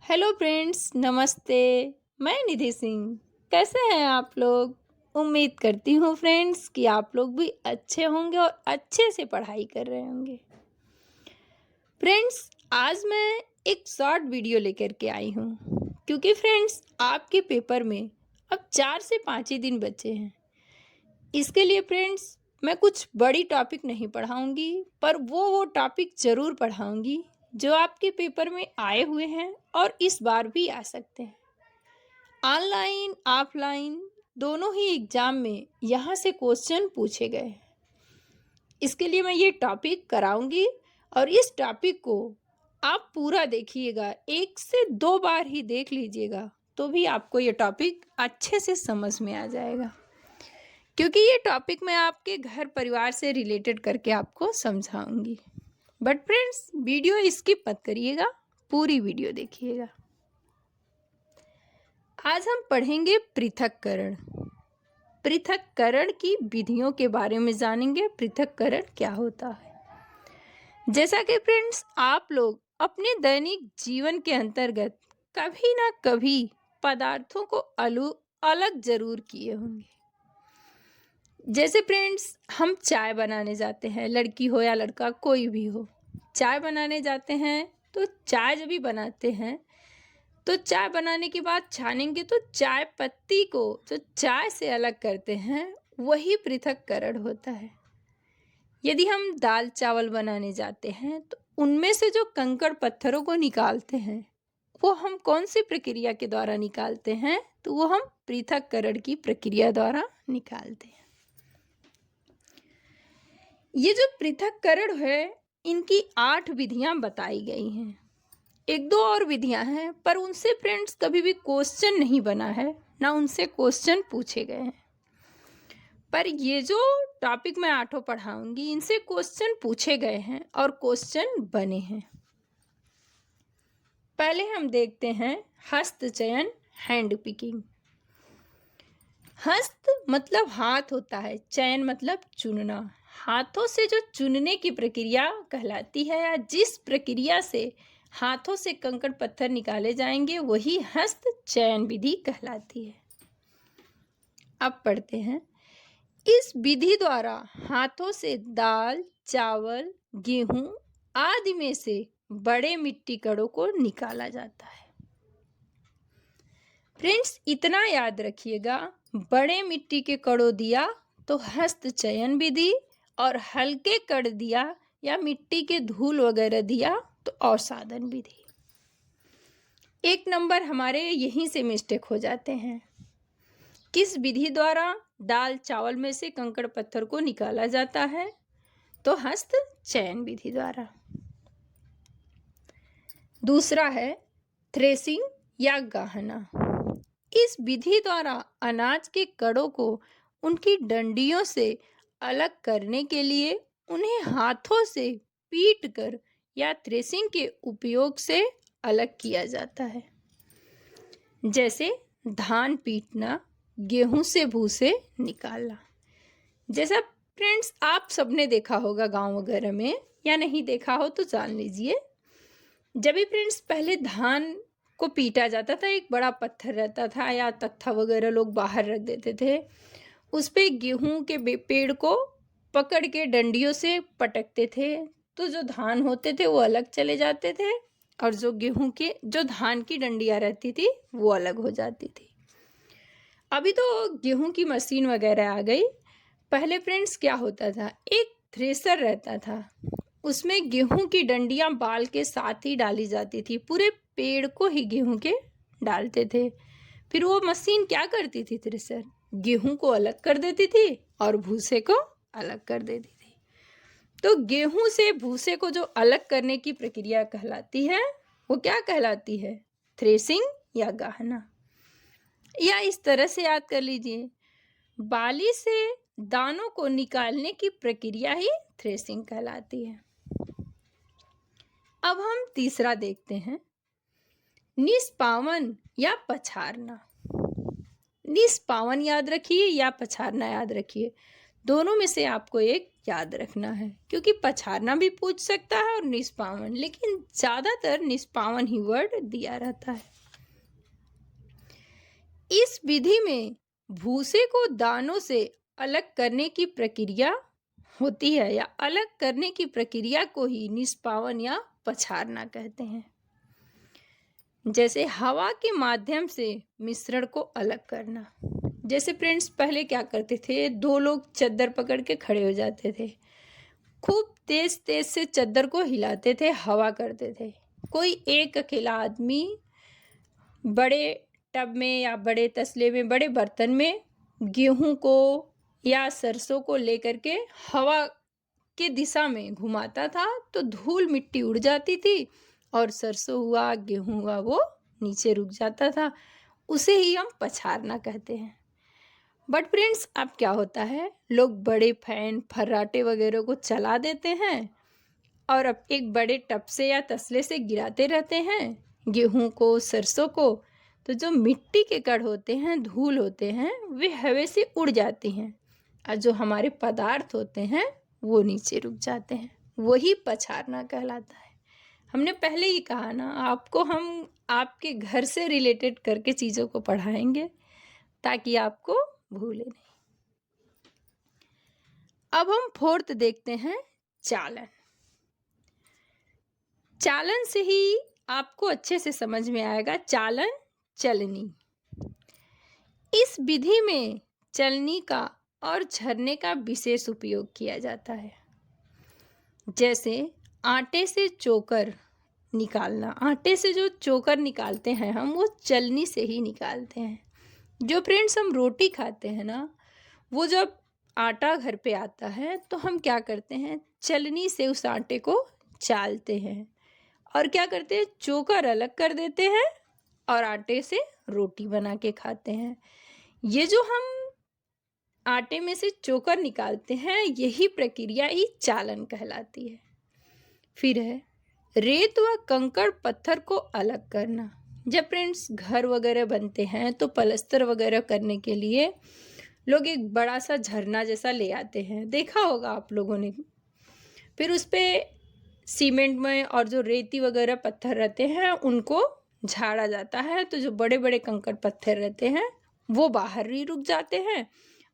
Hello friends, नमस्ते। मैं निधि सिंह। कैसे हैं आप लोग? उम्मीद करती हूँ फ्रेंड्स कि आप लोग भी अच्छे होंगे और अच्छे से पढ़ाई कर रहे होंगे। फ्रेंड्स, आज मैं एक शॉर्ट वीडियो लेकर के आई हूँ क्योंकि फ्रेंड्स आपके पेपर में अब 4 से 5 ही दिन बचे हैं। इसके लिए फ्रेंड्स मैं कुछ बड़ी टॉपिक नहीं पढ़ाऊँगी, पर वो टॉपिक ज़रूर पढ़ाऊँगी जो आपके पेपर में आए हुए हैं और इस बार भी आ सकते हैं। ऑनलाइन, ऑफलाइन दोनों ही एग्ज़ाम में यहाँ से क्वेश्चन पूछे गए हैं। इसके लिए मैं ये टॉपिक कराऊँगी और इस टॉपिक को आप पूरा देखिएगा, 1 से 2 बार ही देख लीजिएगा, तो भी आपको ये टॉपिक अच्छे से समझ में आ जाएगा। क्योंकि ये टॉपिक मैं आपके घर परिवार से रिलेटेड करके आपको समझाऊंगी। बट फ्रेंड्स वीडियो स्किप मत करिएगा, पूरी वीडियो देखिएगा। आज हम पढ़ेंगे पृथक्करण। पृथक्करण की विधियों के बारे में जानेंगे। पृथक्करण क्या होता है? जैसा कि फ्रेंड्स आप लोग अपने दैनिक जीवन के अंतर्गत कभी ना कभी पदार्थों को अलग जरूर किए होंगे। जैसे फ्रेंड्स हम चाय बनाने जाते हैं, लड़की हो या लड़का कोई भी हो, चाय बनाने जाते हैं तो चाय जब भी बनाते हैं तो चाय बनाने के बाद छानेंगे तो चाय पत्ती को जो चाय से अलग करते हैं वही पृथक्करण होता है। यदि हम दाल चावल बनाने जाते हैं तो उनमें से जो कंकड़ पत्थरों को निकालते हैं वो हम कौन सी प्रक्रिया के द्वारा निकालते हैं? तो वो हम पृथक्करण की प्रक्रिया द्वारा निकालते हैं। ये जो पृथक्करण है इनकी 8 विधियां बताई गई हैं। 1-2 और विधियां हैं पर उनसे फ्रेंड्स कभी भी क्वेश्चन नहीं बना है, ना उनसे क्वेश्चन पूछे गए हैं। पर ये जो टॉपिक मैं 8 पढ़ाऊंगी इनसे क्वेश्चन पूछे गए हैं और क्वेश्चन बने हैं। पहले हम देखते हैं हस्त चयन, हैंड पिकिंग। हस्त मतलब हाथ होता है, चयन मतलब चुनना। हाथों से जो चुनने की प्रक्रिया कहलाती है या जिस प्रक्रिया से हाथों से कंकड़ पत्थर निकाले जाएंगे वही हस्त चयन विधि कहलाती है। अब पढ़ते हैं। इस विधि द्वारा हाथों से दाल, चावल, गेहूं आदि में से बड़े मिट्टी कणों को निकाला जाता है। फ्रेंड्स इतना याद रखिएगा, बड़े मिट्टी के कणों दिया तो हस्त चयन विधि, और हल्के कण दिया या मिट्टी के धूल वगैरह दिया तो अवसादन विधि। 1 नंबर हमारे यहीं से मिस्टेक हो जाते हैं। किस विधि द्वारा दाल चावल में से कंकड़ पत्थर को निकाला जाता है? तो हस्त चयन विधि द्वारा। दूसरा है थ्रेसिंग या गाहना। इस विधि द्वारा अनाज के कणों को उनकी डंडियों से अलग करने के लिए उन्हें हाथों से पीटकर या थ्रेसिंग के उपयोग से अलग किया जाता है। जैसे धान पीटना, गेहूं से भूसे निकालना। जैसा फ्रेंड्स आप सबने देखा होगा गांव वगैरह में, या नहीं देखा हो तो जान लीजिए। जब भी फ्रेंड्स पहले धान को पीटा जाता था, एक बड़ा पत्थर रहता था या तख्ता वगैरह लोग बाहर रख देते थे, उस पे गेहूं के पेड़ को पकड़ के डंडियों से पटकते थे तो जो धान होते थे वो अलग चले जाते थे और जो धान की डंडियां रहती थी वो अलग हो जाती थी। अभी तो गेहूं की मशीन वगैरह आ गई। पहले फ्रेंड्स क्या होता था, एक थ्रेसर रहता था, उसमें गेहूं की डंडियां बाल के साथ ही डाली जाती थी, पूरे पेड़ को ही गेहूं के डालते थे। फिर वो मशीन क्या करती थी, थ्रेसर गेहूं को अलग कर देती थी और भूसे को अलग कर देती थी। तो गेहूं से भूसे को जो अलग करने की प्रक्रिया कहलाती है वो क्या कहलाती है? थ्रेसिंग या गाहना। या इस तरह से याद कर लीजिए, बाली से दानों को निकालने की प्रक्रिया ही थ्रेसिंग कहलाती है। अब हम तीसरा देखते हैं, निष्पावन या पछाड़ना। निष्पावन याद रखिए या पछाड़ना याद रखिए। दोनों में से आपको एक याद रखना है, क्योंकि पछाड़ना भी पूछ सकता है और निष्पावन, लेकिन ज़्यादातर निष्पावन ही वर्ड दिया रहता है। इस विधि में भूसे को दानों से अलग करने की प्रक्रिया होती है, या अलग करने की प्रक्रिया को ही निष्पावन या पछाड़ना कहते हैं। जैसे हवा के माध्यम से मिश्रण को अलग करना। जैसे फ्रेंड्स, पहले क्या करते थे, दो लोग चद्दर पकड़ के खड़े हो जाते थे, खूब तेज तेज से चद्दर को हिलाते थे, हवा करते थे। कोई एक अकेला आदमी बड़े टब में या बड़े तसले में, बड़े बर्तन में गेहूं को या सरसों को लेकर के हवा के दिशा में घुमाता था, तो धूल मिट्टी उड़ जाती थी और सरसों हुआ, गेहूं हुआ, वो नीचे रुक जाता था। उसे ही हम पछाड़ना कहते हैं। बट फ्रेंड्स, अब क्या होता है, लोग बड़े फैन फर्राटे वगैरह को चला देते हैं और अब एक बड़े टब से या तसले से गिराते रहते हैं गेहूं को, सरसों को। तो जो मिट्टी के कण होते हैं, धूल होते हैं, वे हवा से उड़ जाती हैं और जो हमारे पदार्थ होते हैं वो नीचे रुक जाते हैं। वही पछाड़ना कहलाता है। हमने पहले ही कहा ना, आपको हम आपके घर से रिलेटेड करके चीज़ों को पढ़ाएंगे ताकि आपको भूले नहीं। अब हम फोर्थ देखते हैं, चालन। चालन से ही आपको अच्छे से समझ में आएगा, चालन चलनी। इस विधि में चलनी का और झरने का विशेष उपयोग किया जाता है। जैसे आटे से चोकर निकालना। आटे से जो चोकर निकालते हैं हम, वो चलनी से ही निकालते हैं। जो फ्रेंड्स हम रोटी खाते हैं ना, वो जब आटा घर पे आता है तो हम क्या करते हैं, चलनी से उस आटे को चालते हैं और क्या करते हैं, चोकर अलग कर देते हैं और आटे से रोटी बना के खाते हैं। ये जो हम आटे में से चोकर निकालते हैं, यही प्रक्रिया ही चालन कहलाती है। फिर है रेत व कंकड़ पत्थर को अलग करना। जब फ्रेंड्स घर वगैरह बनते हैं तो पलस्तर वगैरह करने के लिए लोग एक बड़ा सा झरना जैसा ले आते हैं, देखा होगा आप लोगों ने। फिर उस पर सीमेंट में और जो रेती वगैरह पत्थर रहते हैं उनको झाड़ा जाता है, तो जो बड़े बड़े कंकड़ पत्थर रहते हैं वो बाहर ही रुक जाते हैं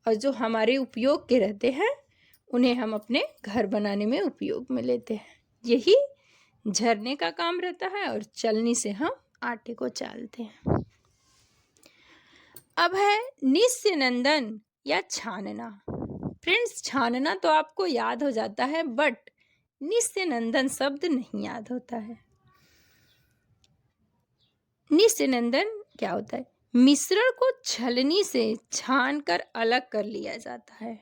और जो हमारे उपयोग के रहते हैं उन्हें हम अपने घर बनाने में उपयोग में लेते हैं। यही झरने का काम रहता है और चलनी से हम आटे को चालते हैं। अब है निस्य नंदन या छानना। फ्रेंड्स, छानना तो आपको याद हो जाता है, बट निस्य नंदन शब्द नहीं याद होता है। निस्य नंदन क्या होता है, मिश्रण को छलनी से छानकर अलग कर लिया जाता है।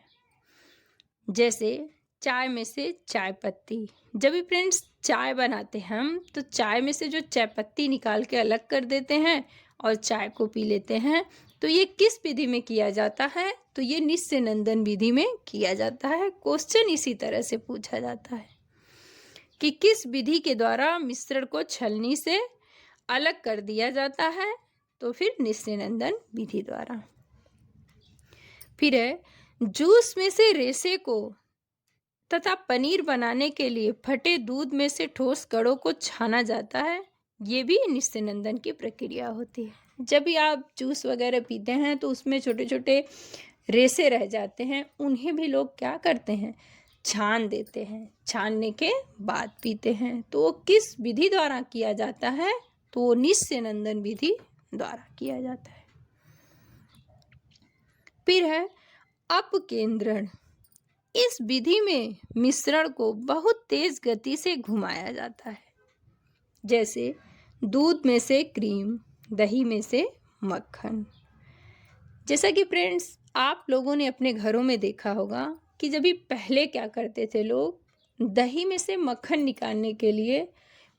जैसे चाय में से चाय पत्ती। जब भी फ्रेंड्स चाय बनाते हैं हम, तो चाय में से जो चाय पत्ती निकाल के अलग कर देते हैं और चाय को पी लेते हैं। तो ये किस विधि में किया जाता है, तो ये निस्य नंदन विधि में किया जाता है। क्वेश्चन इसी तरह से पूछा जाता है कि किस विधि के द्वारा मिश्रण को छलनी से अलग कर दिया जाता है, तो फिर निस्य नंदन विधि द्वारा। फिर है जूस में से रेशे को तथा पनीर बनाने के लिए फटे दूध में से ठोस कणों को छाना जाता है। ये भी निस्य नंदन की प्रक्रिया होती है। जब भी आप जूस वगैरह पीते हैं तो उसमें छोटे छोटे रेशे रह जाते हैं, उन्हें भी लोग क्या करते हैं, छान देते हैं। छानने के बाद पीते हैं। तो वो किस विधि द्वारा किया जाता है, तो वो निस्य नंदन विधि द्वारा किया जाता है। फिर है अपकेंद्रण। इस विधि में मिश्रण को बहुत तेज गति से घुमाया जाता है। जैसे दूध में से क्रीम, दही में से मक्खन। जैसा कि फ्रेंड्स आप लोगों ने अपने घरों में देखा होगा कि जब भी पहले क्या करते थे लोग, दही में से मक्खन निकालने के लिए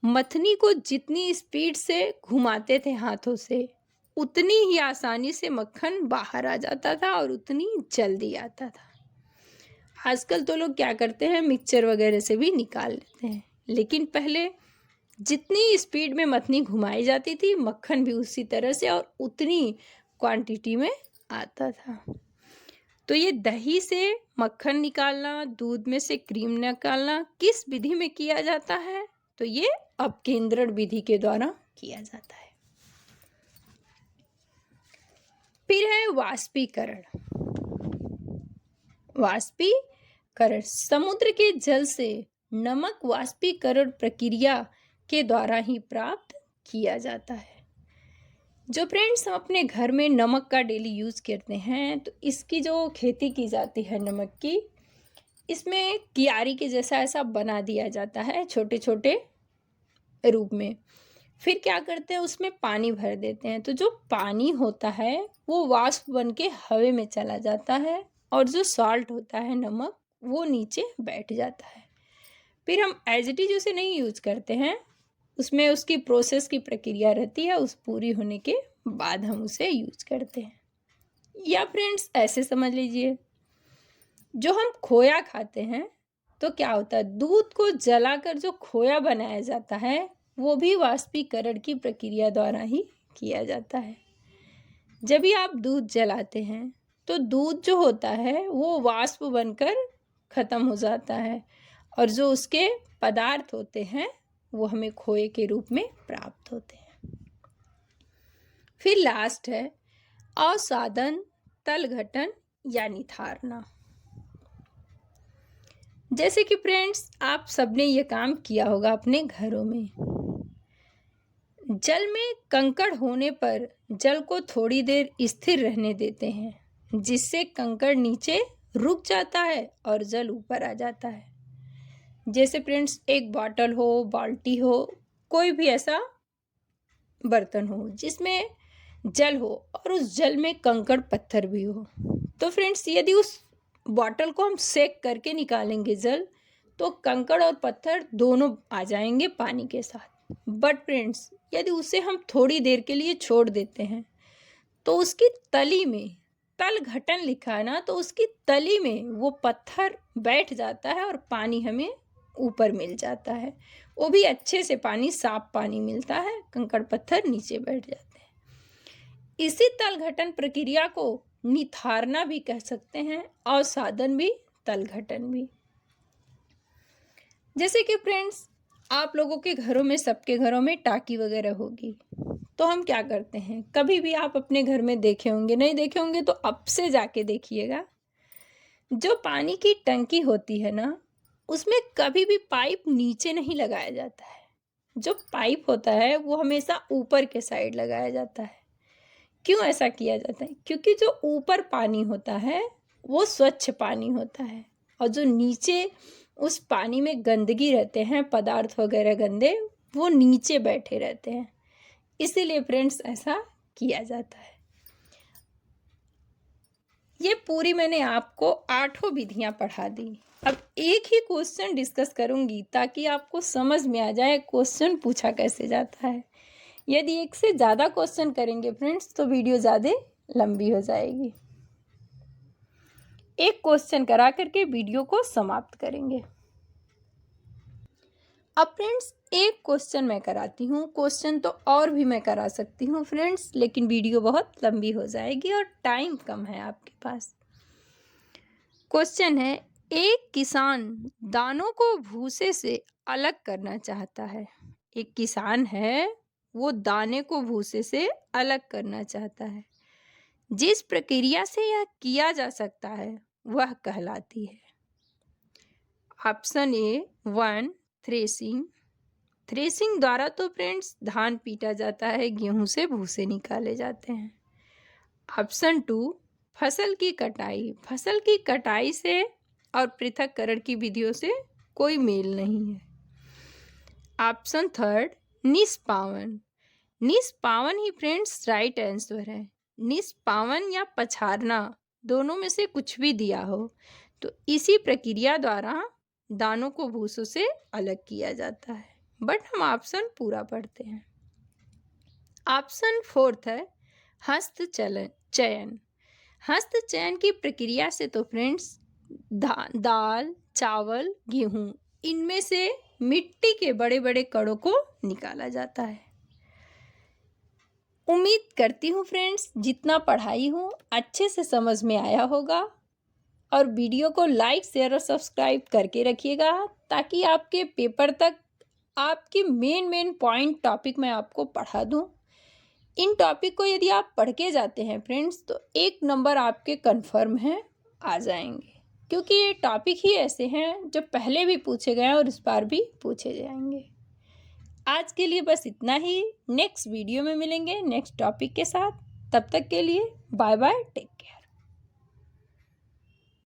मथनी को जितनी स्पीड से घुमाते थे हाथों से, उतनी ही आसानी से मक्खन बाहर आ जाता था और उतनी जल्दी आता था। आजकल तो लोग क्या करते हैं, मिक्सचर वगैरह से भी निकाल लेते हैं, लेकिन पहले जितनी स्पीड में मथनी घुमाई जाती थी, मक्खन भी उसी तरह से और उतनी क्वांटिटी में आता था। तो ये दही से मक्खन निकालना, दूध में से क्रीम निकालना किस विधि में किया जाता है? तो ये अपकेंद्रण विधि के द्वारा किया जाता है। फिर है वाष्पीकरण। वाष्पीकरण समुद्र के जल से नमक वाष्पीकरण प्रक्रिया के द्वारा ही प्राप्त किया जाता है। जो फ्रेंड्स हम अपने घर में नमक का डेली यूज़ करते हैं, तो इसकी जो खेती की जाती है नमक की, इसमें कियारी के जैसा ऐसा बना दिया जाता है छोटे छोटे रूप में। फिर क्या करते हैं, उसमें पानी भर देते हैं, तो जो पानी होता है वो वाष्प बन के हवा में चला जाता है और जो सॉल्ट होता है नमक वो नीचे बैठ जाता है। फिर हम एज इट इज उसे नहीं यूज करते हैं, उसमें उसकी प्रोसेस की प्रक्रिया रहती है, उस पूरी होने के बाद हम उसे यूज करते हैं। या फ्रेंड्स ऐसे समझ लीजिए, जो हम खोया खाते हैं तो क्या होता है, दूध को जलाकर जो खोया बनाया जाता है वो भी वाष्पीकरण की प्रक्रिया द्वारा ही किया जाता है। जब भी आप दूध जलाते हैं तो दूध जो होता है वो वाष्प बनकर खत्म हो जाता है और जो उसके पदार्थ होते हैं वो हमें खोए के रूप में प्राप्त होते हैं। फिर लास्ट है अवसादन, तलघटन या निथारना। जैसे कि फ्रेंड्स आप सबने ये काम किया होगा अपने घरों में। जल में कंकड़ होने पर जल को थोड़ी देर स्थिर रहने देते हैं, जिससे कंकड़ नीचे रुक जाता है और जल ऊपर आ जाता है। जैसे फ्रेंड्स एक बॉटल हो, बाल्टी हो, कोई भी ऐसा बर्तन हो जिसमें जल हो और उस जल में कंकड़ पत्थर भी हो, तो फ्रेंड्स यदि उस बॉटल को हम सेक करके निकालेंगे जल, तो कंकड़ और पत्थर दोनों आ जाएंगे पानी के साथ। बट फ्रेंड्स यदि उसे हम थोड़ी देर के लिए छोड़ देते हैं तो उसकी तली में, तल घटन लिखा है ना, तो उसकी तली में वो पत्थर बैठ जाता है और पानी हमें ऊपर मिल जाता है। वो भी अच्छे से पानी, साफ पानी मिलता है, कंकड़ पत्थर नीचे बैठ जाते हैं। इसी तल घटन प्रक्रिया को निथारना भी कह सकते हैं और साधन भी, तल घटन भी। जैसे कि फ्रेंड्स आप लोगों के घरों में, सबके घरों में टाकी वगैरह होगी, तो हम क्या करते हैं, कभी भी आप अपने घर में देखे होंगे, नहीं देखे होंगे तो अब से जाके देखिएगा, जो पानी की टंकी होती है ना, उसमें कभी भी पाइप नीचे नहीं लगाया जाता है। जो पाइप होता है वो हमेशा ऊपर के साइड लगाया जाता है। क्यों ऐसा किया जाता है? क्योंकि जो ऊपर पानी होता है वो स्वच्छ पानी होता है और जो नीचे उस पानी में गंदगी रहते हैं, पदार्थ वगैरह गंदे, वो नीचे बैठे रहते हैं। इसीलिए फ्रेंड्स ऐसा किया जाता है। ये पूरी मैंने आपको 8 विधियां पढ़ा दी। अब एक ही क्वेश्चन डिस्कस करूंगी ताकि आपको समझ में आ जाए क्वेश्चन पूछा कैसे जाता है। यदि एक से ज़्यादा क्वेश्चन करेंगे फ्रेंड्स तो वीडियो ज़्यादा लंबी हो जाएगी। एक क्वेश्चन करा करके वीडियो को समाप्त करेंगे। अब फ्रेंड्स एक क्वेश्चन मैं कराती हूँ, क्वेश्चन तो और भी मैं करा सकती हूँ फ्रेंड्स, लेकिन वीडियो बहुत लंबी हो जाएगी और टाइम कम है आपके पास। क्वेश्चन है, एक किसान दानों को भूसे से अलग करना चाहता है। एक किसान है, वो दाने को भूसे से अलग करना चाहता है। जिस प्रक्रिया से यह किया जा सकता है वह कहलाती है। Option A 1 threshing. थ्रेसिंग द्वारा तो फ्रेंड्स धान पीटा जाता है, गेहूं से भूसे निकाले जाते हैं। ऑप्शन 2 फसल की कटाई। फसल की कटाई से और पृथक्करण की विधियों से कोई मेल नहीं है। ऑप्शन 3 निष्पावन। निष्पावन ही फ्रेंड्स राइट आंसर है। निष्पावन या पछाड़ना, दोनों में से कुछ भी दिया हो तो इसी प्रक्रिया द्वारा दानों को भूसों से अलग किया जाता है। बट हम ऑप्शन पूरा पढ़ते हैं। ऑप्शन 4 है हस्त चयन। हस्त चयन की प्रक्रिया से तो फ्रेंड्स दाल, चावल, गेहूं, इनमें से मिट्टी के बड़े बड़े कणों को निकाला जाता है। उम्मीद करती हूँ फ्रेंड्स जितना पढ़ाई हूँ अच्छे से समझ में आया होगा और वीडियो को लाइक शेयर और सब्सक्राइब करके रखिएगा, ताकि आपके पेपर तक आपके मेन पॉइंट टॉपिक मैं आपको पढ़ा दूं। इन टॉपिक को यदि आप पढ़ के जाते हैं फ्रेंड्स, तो 1 नंबर आपके कंफर्म हैं आ जाएंगे, क्योंकि ये टॉपिक ही ऐसे हैं जो पहले भी पूछे गए हैं और इस बार भी पूछे जाएंगे। आज के लिए बस इतना ही। नेक्स्ट वीडियो में मिलेंगे नेक्स्ट टॉपिक के साथ। तब तक के लिए बाय बाय, टेक केयर।